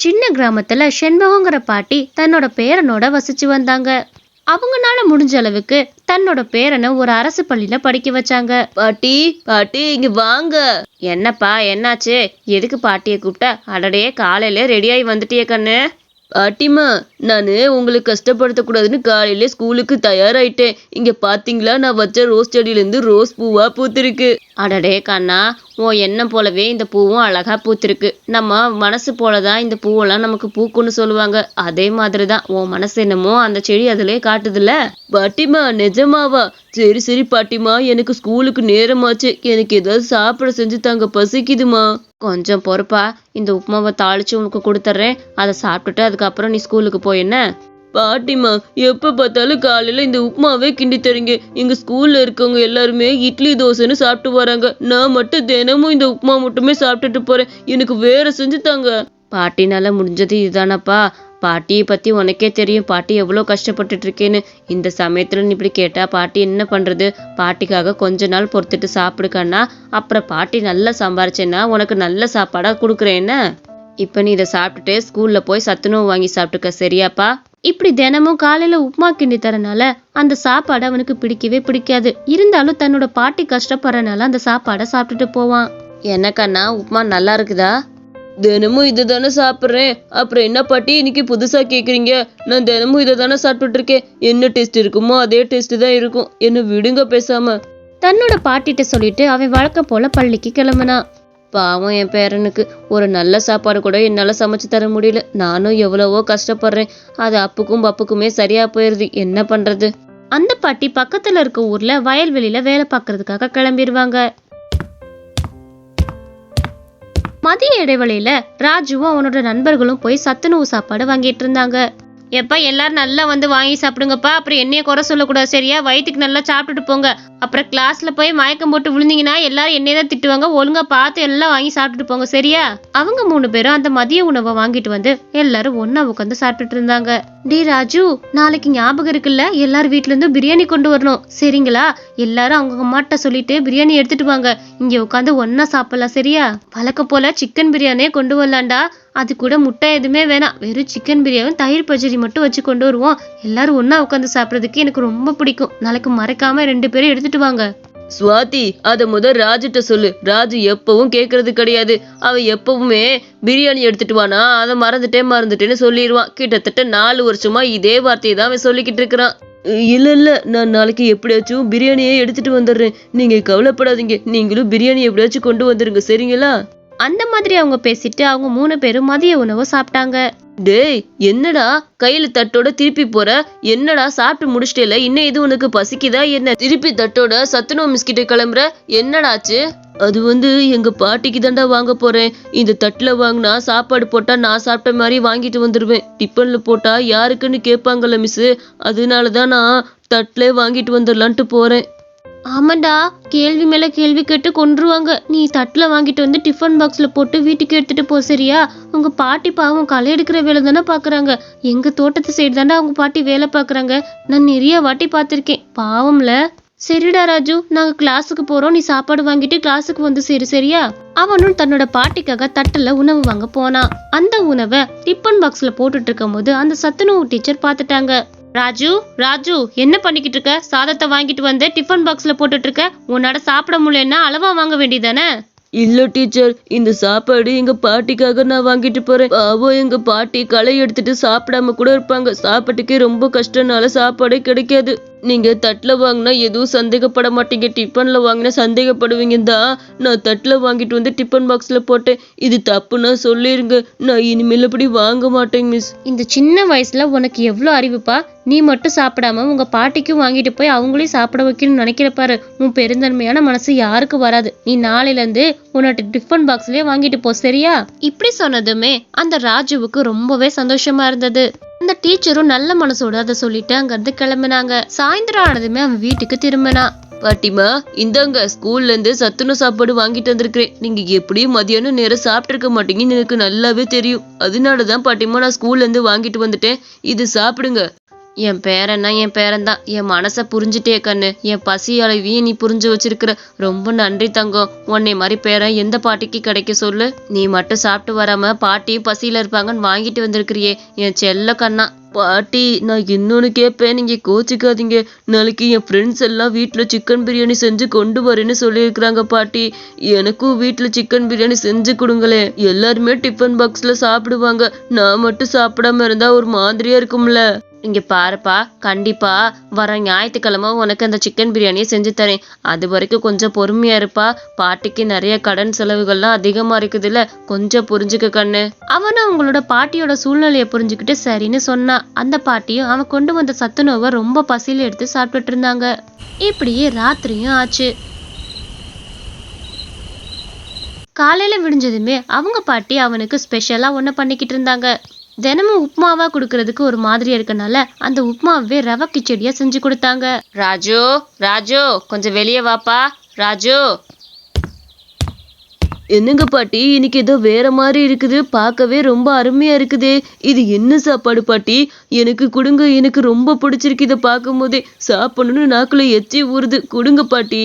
சின்ன கிராமத்துல செண்பகங்கிற பாட்டி தன்னோட பேரனோட வசிச்சு வந்தாங்க. அவங்கனால முடிஞ்ச அளவுக்கு தன்னோட பேரனை ஒரு அரசு பள்ளியில படிக்க வச்சாங்க. பாட்டி பாட்டி இங்க வாங்க. என்னப்பா, என்னாச்சு? எதுக்கு பாட்டியை கூப்பிட்ட? அடடே, காலையில ரெடியாகி வந்துட்டியே கண்ணு. பாட்டிமா, நானு உங்களுக்கு கஷ்டப்படுத்தக்கூடாதுன்னு காலையில ஸ்கூலுக்கு தயாராயிட்டேன். இங்க பாத்தீங்களா, நான் வச்ச ரோஸ் செடியிலேருந்து ரோஸ் பூவா பூத்திருக்கு. அடடே கண்ணா, உன் எண்ணம் போலவே இந்த பூவும் அழகா பூத்திருக்கு. நம்ம மனசு போலதான் இந்த பூவெல்லாம் நமக்கு பூக்குன்னு சொல்லுவாங்க. அதே மாதிரிதான் உன் மனசு என்னமோ அந்த செடி அதிலே காட்டுதுல்ல. பாட்டிமா, நிஜமாவா? சரி சரி பாட்டிமா, எனக்கு ஸ்கூலுக்கு நேரமாச்சு. எனக்கு ஏதாவது சாப்பிட செஞ்சு தாங்க, பசிக்குதுமா. கொஞ்சம் பொறுப்பா, இந்த உப்புமாவை தாளிச்சு உனக்கு கொடுத்துட்றேன். அதை சாப்பிட்டுட்டு அதுக்கப்புறம் நீ ஸ்கூலுக்கு போய் என்ன. பாட்டிமா, எப்ப பார்த்தாலும் காலையில இந்த உப்புமாவே கிண்டி தரீங்க. எங்க ஸ்கூல்ல இருக்கவங்க எல்லாருமே இட்லி தோசைன்னு சாப்பிட்டு வராங்க. நான் மட்டும் தினமும் இந்த உப்புமா மட்டுமே சாப்பிட்டுட்டு போறேன். எனக்கு வேற செஞ்சு தாங்க. பாட்டினால முடிஞ்சது இதுதானப்பா. பாட்டியை பத்தி உனக்கே தெரியும், பாட்டி எவ்வளோ கஷ்டப்பட்டுட்டு இருக்கேன்னு. இந்த சமயத்துல நீ இப்படி கேட்டா பாட்டி என்ன பண்றது? பாட்டிக்காக கொஞ்ச நாள் பொறுத்துட்டு சாப்பிடுக்கன்னா, அப்புறம் பாட்டி நல்லா சம்பாரிச்சேன்னா உனக்கு நல்ல சாப்பாடா கொடுக்குறேன்னு. இப்ப நீ இதை சாப்பிட்டுட்டு ஸ்கூல்ல போய் சத்துணவு வாங்கி சாப்பிட்டுக்க, சரியாப்பா? இப்படி தினமும் காலையில உப்புமா கிண்டி தரனால அந்த சாப்பாடு அவனுக்கு பிடிக்கவே பிடிக்காது. இருந்தாலும் தன்னோட பாட்டி கஷ்டப்படுறனால அந்த சாப்பாடை சாப்பிட்டுட்டு போவான். எனக்கண்ணா, உப்புமா நல்லா இருக்குதா? தினமும் இதை தானே சாப்பிட்றேன். அப்புறம் என்ன பாட்டி இன்னைக்கு புதுசா கேக்குறீங்க? நான் தினமும் இதை தானே சாப்பிட்டுட்டு இருக்கேன். என்ன டேஸ்ட் இருக்குமோ அதே டேஸ்ட் தான் இருக்கும். என்ன விடுங்க பேசாம. தன்னோட பாட்டிட்ட சொல்லிட்டு அவன் வழக்கம் போல பள்ளிக்கு கிளம்புனான். பாவம் என் பேரனுக்கு ஒரு நல்ல சாப்பாடு கூட என்னால சமைச்சு தர முடியல. நானும் எவ்வளவோ கஷ்டப்படுறேன். அது அப்புக்கும் பப்புக்குமே சரியா போயிருது. என்ன பண்றது? அந்த பாட்டி பக்கத்துல இருக்க ஊர்ல வயல்வெளியில வேலை பார்க்கறதுக்காக கிளம்பிடுவாங்க. மதிய இடைவெளியில ராஜுவும் அவனோட நண்பர்களும் போய் சத்துணவு சாப்பாடு வாங்கிட்டு இருந்தாங்க. எப்ப எல்லாரும் நல்லா வந்து வாங்கி சாப்பிடுங்கப்பா. அப்புறம் என்னைய குறை சொல்லக்கூடாது, சரியா? வயிற்றுக்கு நல்லா சாப்பிட்டுட்டு போங்க. அப்புறம் கிளாஸ்ல போய் மயக்கம் போட்டு விழுந்தீங்கன்னா எல்லாரும் என்னைய தான் திட்டுவாங்க. ஒழுங்கா பார்த்து எல்லாம் வாங்கி சாப்பிட்டுட்டு போங்க, சரியா? அவங்க 3 பேரும் அந்த மதிய உணவை வாங்கிட்டு வந்து எல்லாரும் ஒன்னா உட்காந்து சாப்பிட்டுட்டு இருந்தாங்க. டி ராஜு, நாளைக்கு ஞாபகம் இருக்குல்ல, எல்லாரும் வீட்டுல இருந்து பிரியாணி கொண்டு வரணும், சரிங்களா? எல்லாரும் அவங்க அம்மாட்ட சொல்லிட்டு பிரியாணி எடுத்துட்டு வாங்க. இங்க உட்காந்து ஒன்னா சாப்பிடலாம், சரியா? வழக்கம் போல சிக்கன் பிரியாணியே கொண்டு வரலாம்டா. அது கூட முட்டை எதுவுமே வேணாம். வெறும் சிக்கன் பிரியாணி தயிர் பச்சடி மட்டும் வச்சு கொண்டு வருவோம். எல்லாரும் ஒன்னா உட்காந்து சாப்பிட்றதுக்கு எனக்கு ரொம்ப பிடிக்கும். நாளைக்கு மறக்காம 2 பேரும் எடுத்துட்டு வாங்க. சுவாதி, அத ராஜுட்ட சொல்லு. ராஜு எப்பவும் கேக்குறது கிடையாது. அவன் எப்பவுமே பிரியாணி எடுத்துட்டு வானா, அதை மறந்துட்டேன்னு சொல்லிடுவான். கிட்டத்தட்ட 4 வருஷமா இதே வார்த்தையை தான் அவன் சொல்லிக்கிட்டு இருக்கிறான். இல்ல, நான் நாளைக்கு எப்படியாச்சும் பிரியாணியே எடுத்துட்டு வந்துடுறேன். நீங்க கவலைப்படாதீங்க. நீங்களும் பிரியாணி எப்படியாச்சும் கொண்டு வந்துருங்க, சரிங்களா? அந்த மாதிரி அவங்க பேசிட்டு அவங்க 3 பேரும் மதிய உணவு சாப்பிட்டாங்க. டேய், என்னடா கையில தட்டோட திருப்பி போற? என்னடா சாப்பிட்டு முடிச்சிட்டேல, இன்னும் இது உனக்கு பசிக்குதா என்ன? திருப்பி தட்டோட சத்துணவு மிஸ்கிட்ட கிளம்புற, என்னடாச்சு? அது எங்க பாட்டிக்கு தாண்டா வாங்க போறேன். இந்த தட்டுல வாங்கினா சாப்பாடு போட்டா நான் சாப்பிட்ட மாதிரி வாங்கிட்டு வந்துருவேன். டிஃபன்ல போட்டா யாருக்குன்னு கேட்பாங்கல்ல மிஸ், அதனாலதான் நான் தட்டுல வாங்கிட்டு வந்துடலான்ட்டு போறேன். ஆமாண்டா, கேள்வி மேல கேள்வி கேட்டு கொன்றுவாங்க. நீ தட்டுல வாங்கிட்டு வந்து டிஃபன் பாக்ஸ்ல போட்டு வீட்டுக்கு எடுத்துட்டு போ, சரியா? உங்க பாட்டி பாவம் களை எடுக்கிற வேலை தானே பாக்குறாங்க. எங்க தோட்டத்து சைடு தாண்டா அவங்க பாட்டி வேலை பாக்குறாங்க. நான் நிறைய வாட்டி பார்த்திருக்கேன். பாவம்ல. சரிடா ராஜு, நாங்க கிளாஸுக்கு போறோம். நீ சாப்பாடு வாங்கிட்டு கிளாஸுக்கு வந்து சரி, சரியா? அவனும் தன்னோட பாட்டிக்காக தட்டுல உணவு வாங்க போனான். அந்த உணவை டிஃபன் பாக்ஸ்ல போட்டுட்டு இருக்கும் போது அந்த சத்துணவு டீச்சர் பாத்துட்டாங்க. ராஜு, என்ன பண்ணிக்கிட்டு இருக்க? சாதத்தை வாங்கிட்டு வந்து டிஃபன் பாக்ஸ்ல போட்டுட்டு இருக்க. உன்னோட சாப்பிட முடியலன்னா அளவா வாங்க வேண்டியதானே? இல்ல டீச்சர், இந்த சாப்பாடு எங்க பாட்டிக்காக நான் வாங்கிட்டு போறேன். பாவம், எங்க பாட்டி களை எடுத்துட்டு சாப்பிடாம கூட இருப்பாங்க. சாப்பாட்டுக்கே ரொம்ப கஷ்டம்னால சாப்பாடே கிடைக்காது. நீங்க தட்டுல வாங்கினா எதுவும் சந்தேகப்பட மாட்டீங்க, டிஃபன்ல வாங்கினா சந்தேகப்படுவீங்க தான் நான் தட்டுல வாங்கிட்டு வந்து டிஃபன் பாக்ஸ்ல போட்டேன். இது தப்புன்னா சொல்லிருங்க. நான் இனிமேல் அப்படி வாங்க மாட்டேங்க மிஸ். இந்த சின்ன வயசுல உனக்கு எவ்வளவு அறிவுப்பா! நீ மட்டும் சாப்பிடாம உங்க பாட்டிக்கும் வாங்கிட்டு போய் அவங்களையும் சாப்பிட வைக்கணும்னு நினைக்கிற பாரு. உன் பெருந்தன்மையான மனசு யாருக்கும் வராது. நீ நாளையில இருந்து உன்னோட டிஃபன் பாக்ஸ்லயே வாங்கிட்டு போ, சரியா? இப்படி சொன்னதுமே அந்த ராஜுவுக்கு ரொம்பவே சந்தோஷமா இருந்தது. அந்த டீச்சரும் நல்ல மனசோட அதை சொல்லிட்டு அங்கிருந்து கிளம்பினாங்க. சாயந்தரம் ஆனதுமே அவன் வீட்டுக்கு திரும்பினான். பாட்டிமா, இந்தாங்க ஸ்கூல்ல இருந்து சத்துணவு சாப்பாடு வாங்கிட்டு வந்திருக்கிறேன். நீங்க எப்படியும் மதியானம் நேரம் சாப்பிட்டு இருக்க மாட்டீங்கன்னு எனக்கு நல்லாவே தெரியும். அதனாலதான் பாட்டிமா நான் ஸ்கூல்ல இருந்து வாங்கிட்டு வந்துட்டேன். இது சாப்பிடுங்க. என் பேரன்னா என் பேரன் தான். என் மனசை புரிஞ்சுட்டே கண்ணு. என் பசி அளவையும் நீ புரிஞ்சு வச்சிருக்கிற. ரொம்ப நன்றி தங்கம். உன்னை மாதிரி பேரன் எந்த பாட்டிக்கு கிடைக்க சொல்லு. நீ மட்டும் சாப்பிட்டு வராம பாட்டியும் பசியில இருப்பாங்கன்னு வாங்கிட்டு வந்திருக்கிறியே என் செல்ல கண்ணா. பாட்டி நான் இன்னொன்னு கேட்பேன், நீங்க கோச்சிக்காதீங்க. நாளைக்கு என் ஃப்ரெண்ட்ஸ் எல்லாம் வீட்டுல சிக்கன் பிரியாணி செஞ்சு கொண்டு வரேன்னு சொல்லியிருக்கிறாங்க பாட்டி. எனக்கும் வீட்டுல சிக்கன் பிரியாணி செஞ்சு கொடுங்களேன். எல்லாருமே டிஃபன் பாக்ஸ்ல சாப்பிடுவாங்க. நான் மட்டும் சாப்பிடாம இருந்தா ஒரு மாதிரியா இருக்கும்ல. இங்க பாருப்பா, கண்டிப்பா வர ஞாயிற்றுக்கிழமை உனக்கு அந்த சிக்கன் பிரியாணியை செஞ்சு தரேன். அது வரைக்கும் கொஞ்சம் பொறுமையா இருப்பா. பாட்டிக்கு நிறைய கடன் செலவுகள்லாம் அதிகமா இருக்குதுல்ல, கொஞ்சம் புரிஞ்சுக்க கண்ணு. அவனும் அவங்களோட பாட்டியோட சூழ்நிலையை புரிஞ்சுக்கிட்டு சரின்னு சொன்னான். அந்த பாட்டியும் அவன் கொண்டு வந்த சத்துணவை ரொம்ப பசியில எடுத்து சாப்பிட்டுட்டு இருந்தாங்க. இப்படியே ராத்திரியும் ஆச்சு. காலையில விடிஞ்சதுமே அவங்க பாட்டி அவனுக்கு ஸ்பெஷலா ஒண்ணு பண்ணிக்கிட்டு இருந்தாங்க. தினமும் உப்புமாவா கொடுக்கறதுக்கு ஒரு மாதிரியா இருக்கனால அந்த உப்புமாவே ரவை கிச்சடியா செஞ்சு கொடுத்தாங்க. ராஜு, ராஜு கொஞ்சம் வெளியே வாப்பா. ராஜு. என்னங்க பாட்டி, இன்னைக்கு ஏதோ வேற மாதிரி இருக்குது. பார்க்கவே ரொம்ப அருமையா இருக்குது. இது என்ன சாப்பாடு பாட்டி? எனக்கு கொடுங்க, எனக்கு ரொம்ப பிடிச்சிருக்கு. இதை பார்க்கும் போதே சாப்பிடணும்னு நாக்குல எச்சி ஊறுது. கொடுங்க பாட்டி.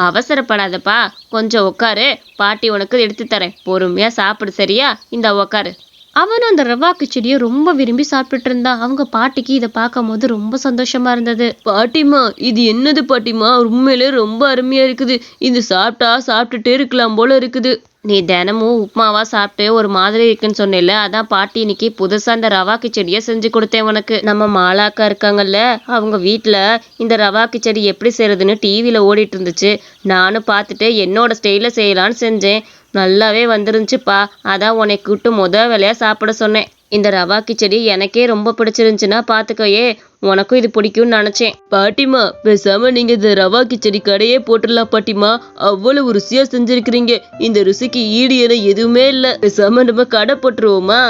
அவசரப்படாதப்பா, கொஞ்சம் உட்காரு. பாட்டி உனக்கு எடுத்து தரேன், பொறுமையா சாப்பிடு சரியா? இந்த உட்காரு. அவனும் அந்த ரவா கிச்சடியை ரொம்ப விரும்பி சாப்பிட்டுட்டு இருந்தான். அவங்க பாட்டிக்கு இதை பார்க்கும் போது ரொம்ப சந்தோஷமா இருந்தது. பாட்டிமா, இது என்னது பாட்டிமா? உண்மையிலே ரொம்ப அருமையா இருக்குது. இது சாப்பிட்டுட்டே இருக்கலாம் போல இருக்குது. நீ தினமும் உப்புமாவா சாப்பிட்டு ஒரு மாதிரி இருக்குன்னு சொன்னேல, அதான் பாட்டி இன்னைக்கு புதுசா இந்த ரவா கிச்சடியை செஞ்சு கொடுத்தேன் உனக்கு. நம்ம மாலாக்கா இருக்காங்கல்ல, அவங்க வீட்டுல இந்த ரவா கிச்சடி எப்படி செய்யறதுன்னு டிவியில ஓடிட்டு இருந்துச்சு. நானும் பார்த்துட்டு என்னோட ஸ்டைல செய்யலான்னு செஞ்சேன். நல்லாவே வந்துருந்துச்சுப்பா. அதான் உன்னை கூப்பிட்டு வேலையா சாப்பிட சொன்னேன். இந்த ரவா கிச்சடி எனக்கே ரொம்ப பிடிச்சிருந்துச்சுன்னா பாத்துக்கோயே, உனக்கும் இது பிடிக்கும்னு நினைச்சேன். பாட்டிமா, பேசாம நீங்க இந்த ரவா கிச்சடி கடையே போட்டுடலாம் பாட்டிமா. அவ்வளவு ருசியா செஞ்சிருக்கிறீங்க. இந்த ருசிக்கு ஈடு என எதுவுமே இல்ல. பேசாம நம்ம கடை போட்டுருவோமா?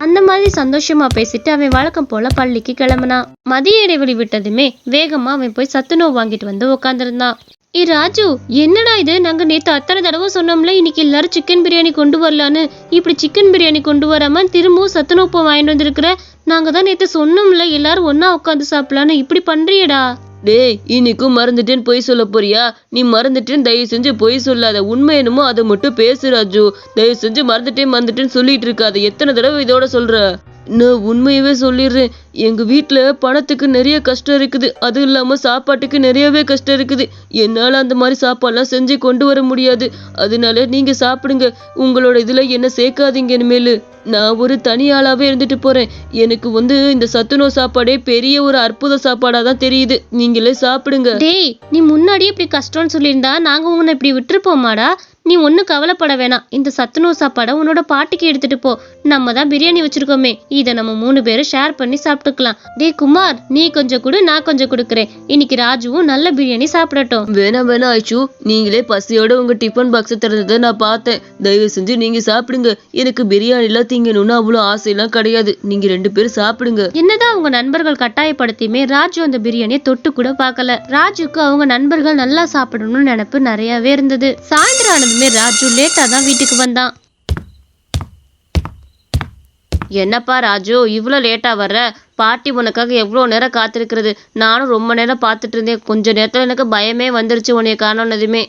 அந்த மாதிரி சந்தோஷமா பேசிட்டு அவன் வழக்கம் போல பள்ளிக்கு கிளம்புனான். மதிய இடைவெளி விட்டதுமே வேகமா அவன் போய் சத்துணவு வாங்கிட்டு வந்து உட்காந்துருந்தான். ராஜு, என்னடா இது? நாங்க நேத்து அத்தனை தடவை சொன்னோம்ல இன்னைக்கு எல்லாரும் சிக்கன் பிரியாணி கொண்டு வரலான்னு. இப்படி சிக்கன் பிரியாணி கொண்டு வராம திரும்பவும் சத்துணவு வாங்கிட்டு வந்திருக்கிற. நாங்க தான் நேத்து சொன்னோம்ல எல்லாரும் ஒன்னா உட்காந்து சாப்பிடலான்னு. இப்படி பண்றியடா? டேய், இன்னைக்கும் மறந்துட்டேன்னு பொய் சொல்ல போறியா? நீ மறந்துட்டேன்னு தயவு செஞ்சு பொய் சொல்லாத. உண்மை என்னமோ அதை மட்டும் பேசு ராஜு. தயவு செஞ்சு மறந்துட்டேன்னு சொல்லிட்டு இருக்காத. எத்தனை தடவை இதோட சொல்ற? நான் உண்மையவே சொல்லிடுறேன். எங்க வீட்டுல பணத்துக்கு நிறைய கஷ்டம் இருக்குது. அதுவும் இல்லாம சாப்பாட்டுக்கு நிறையவே கஷ்டம் இருக்குது. என்னால அந்த மாதிரி சாப்பாடுலாம் செஞ்சு கொண்டு வர முடியாது. அதனால நீங்க சாப்பிடுங்க. உங்களோட இதுல என்ன சேர்க்காதீங்க. இனிமேலு நான் ஒரு தனி ஆளாவே இருந்துட்டு போறேன். எனக்கு இந்த சத்துணவு சாப்பாடே பெரிய ஒரு அற்புத சாப்பாடா தான் தெரியுது. நீங்களே சாப்பிடுங்க. டேய், நீ முன்னாடியே இப்படி கஷ்டம்னு சொல்லியிருந்தா நாங்க உன்னை இப்படி விட்டுருப்போமாடா? நீ ஒன்னும் கவலைப்பட வேணாம். இந்த சத்துணவு சாப்பாடை உன்னோட பாட்டிக்கு எடுத்துட்டு போ. நம்ம தான் பிரியாணி வச்சிருக்கோமே, இதை நம்ம 3 பேரும் ஷேர் பண்ணி சாப்பிட்டுக்கலாம். டேய் குமார், நீ கொஞ்சம் கொடு, நான் கொஞ்சம் கொடுக்குறேன். இன்னைக்கு ராஜுவும் நல்ல பிரியாணி சாப்பிடட்டும். வேணாம் ஐச்சு, நீங்களே பசியோட உங்க டிஃபன் பாக்ஸ் திறந்ததை நான் பார்த்தேன். தயவு செஞ்சு நீங்க சாப்பிடுங்க. எனக்கு பிரியாணி எல்லாம் திங்கணும்னு அவ்வளவு ஆசையெல்லாம் கிடையாது. நீங்க 2 பேரும் சாப்பிடுங்க. என்னதான் அவங்க நண்பர்கள் கட்டாயப்படுத்தியுமே ராஜு அந்த பிரியாணியை தொட்டு கூட பார்க்கல. ராஜுக்கு அவங்க நண்பர்கள் நல்லா சாப்பிடணும்னு நினைப்பு நிறையவே இருந்தது. சாயந்தரம் ராஜு லேட்டா தான் வீட்டுக்கு வந்தான். என்னப்பா ராஜு, இவ்வளோ லேட்டா வர்ற? பாட்டி உனக்காக எவ்வளோ நேரம் காத்திருக்கிறது. நானும் ரொம்ப நேரம் பார்த்துட்டு இருந்தேன். கொஞ்ச நேரத்துல எனக்கு பயமே வந்துருச்சு உன்னைய காணோன்னதுமே.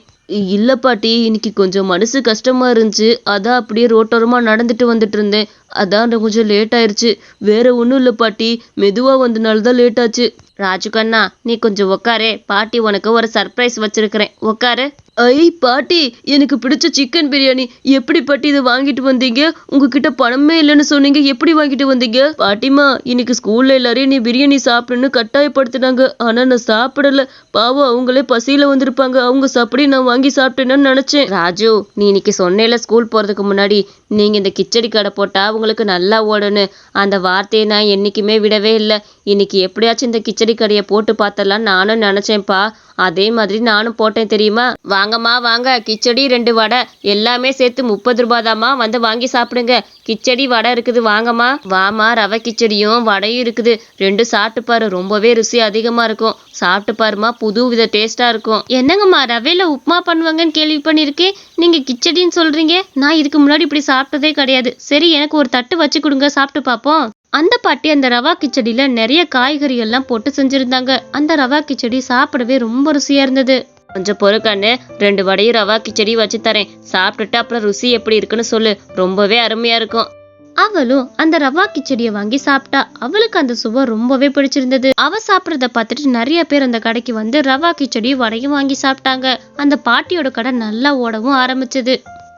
இல்ல பாட்டி, இன்னைக்கு கொஞ்சம் மனசு கஷ்டமா இருந்துச்சு. அதான் அப்படியே ரோட்டோரமா நடந்துட்டு வந்துட்டு இருந்தேன். அதான் கொஞ்சம் லேட் ஆயிருச்சு. வேற ஒன்றும் இல்லை பாட்டி, மெதுவா வந்தனால்தான் லேட் ஆச்சு. ராஜு கண்ணா, நீ கொஞ்சம் உக்காரே. பாட்டி உனக்கு ஒரு சர்ப்ரைஸ் வச்சிருக்கிறேன், உக்காரு. ஐ பாட்டி, எனக்கு பிடிச்ச சிக்கன் பிரியாணி. எப்படி பாட்டி இதை வாங்கிட்டு வந்தீங்க? உங்ககிட்ட பணமே இல்லைன்னு சொன்னீங்க, எப்படி வாங்கிட்டு வந்தீங்க? பாட்டிமா, இன்னைக்கு ஸ்கூல்ல எல்லாரையும் நீ பிரியாணி சாப்பிடுன்னு கட்டாயப்படுத்தினாங்க. ஆனா நான் சாப்பிடல. பாவம், அவங்களே பசியில வந்திருப்பாங்க. அவங்க சாப்பிடி நான் வாங்கி சாப்பிட்டேன்னு நினைச்சேன். ராஜு, நீ இன்னைக்கு சொன்னேல ஸ்கூல் போறதுக்கு முன்னாடி, நீங்க இந்த கிச்சடி கடை போட்டா உங்களுக்கு நல்லா ஓடுன்னு. அந்த வார்த்தையை நான் என்னைக்குமே விடவே இல்லை. இன்னைக்கு எப்படியாச்சும் இந்த கிச்சடி கடையை போட்டு பார்த்தலாம் நானும் நினைச்சேன்ப்பா. அதே மாதிரி நானும் போட்டேன் தெரியுமா? வாங்கம்மா வாங்க, கிச்சடி 2 வடை எல்லாமே சேர்த்து 30 ரூபாதாம்மா. வந்து வாங்கி சாப்பிடுங்க. கிச்சடி வடை இருக்குது, வாங்கம்மா. வாமா, ரவை கிச்சடியும் வடையும் இருக்குது. 2 சாப்பிட்டு பாரு, ரொம்பவே ருசி அதிகமா இருக்கும். சாப்பிட்டு பாருமா, புது வித டேஸ்டா இருக்கும். என்னங்கம்மா, ரவையில உப்புமா பண்ணுவாங்கன்னு கேள்வி பண்ணிருக்கேன், நீங்க கிச்சடின்னு சொல்றீங்க. நான் இதுக்கு முன்னாடி இப்படி சாப்பிட்டதே கிடையாது. சரி, எனக்கு ஒரு தட்டு வச்சு கொடுங்க, சாப்பிட்டு பாப்போம். அந்த பாட்டி அந்த ரவா கிச்சடியில நிறைய காய்கறி எல்லாம் போட்டு செஞ்சிருந்தாங்க. அந்த ரவா கிச்சடி சாப்பிடவே ரொம்ப ருசியா இருந்தது. கொஞ்சம் பொறுக்கண்ணு, 2 வடையும் ரவா கிச்சடி வச்சு தரேன். சாப்பிட்டுட்டு அப்புறம் ருசி எப்படி இருக்குன்னு சொல்லு. ரொம்பவே அருமையா இருக்கும். அவளும் அந்த ரவா கிச்சடியை வாங்கி சாப்பிட்டா. அவளுக்கு அந்த சுவை ரொம்பவே பிடிச்சிருந்தது. அவ சாப்பிட்றத பார்த்துட்டு நிறைய பேர் அந்த கடைக்கு வந்து ரவா கிச்சடி வடையும் வாங்கி சாப்பிட்டாங்க. அந்த பாட்டியோட கடை நல்லா ஓடவும் ஆரம்பிச்சது.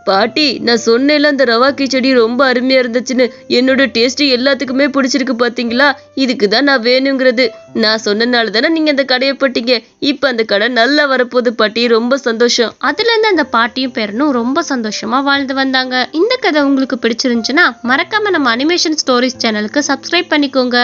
பாட்டி, நான் சொன்னேன்ல அந்த ரவா கிச்சடி ரொம்ப அருமையா இருந்துச்சுன்னு. என்னோட டேஸ்ட் எல்லாத்துக்குமே பிடிச்சிருக்கு பாத்தீங்களா? இதுக்கு தான் நான் வேணுங்கிறது. நான் சொன்னனால தானே நீங்க அந்த கடையை பட்டீங்க. இப்ப அந்த கடை நல்லா வரப்போகுது பாட்டி. ரொம்ப சந்தோஷம். அதுல இருந்து அந்த பாட்டியும் பேரனும் ரொம்ப சந்தோஷமா வாழ்ந்து வந்தாங்க. இந்த கதை உங்களுக்கு பிடிச்சிருந்துச்சுன்னா மறக்காம நம்ம அனிமேஷன் ஸ்டோரிஸ் சேனலுக்கு சப்ஸ்கிரைப் பண்ணிக்கோங்க.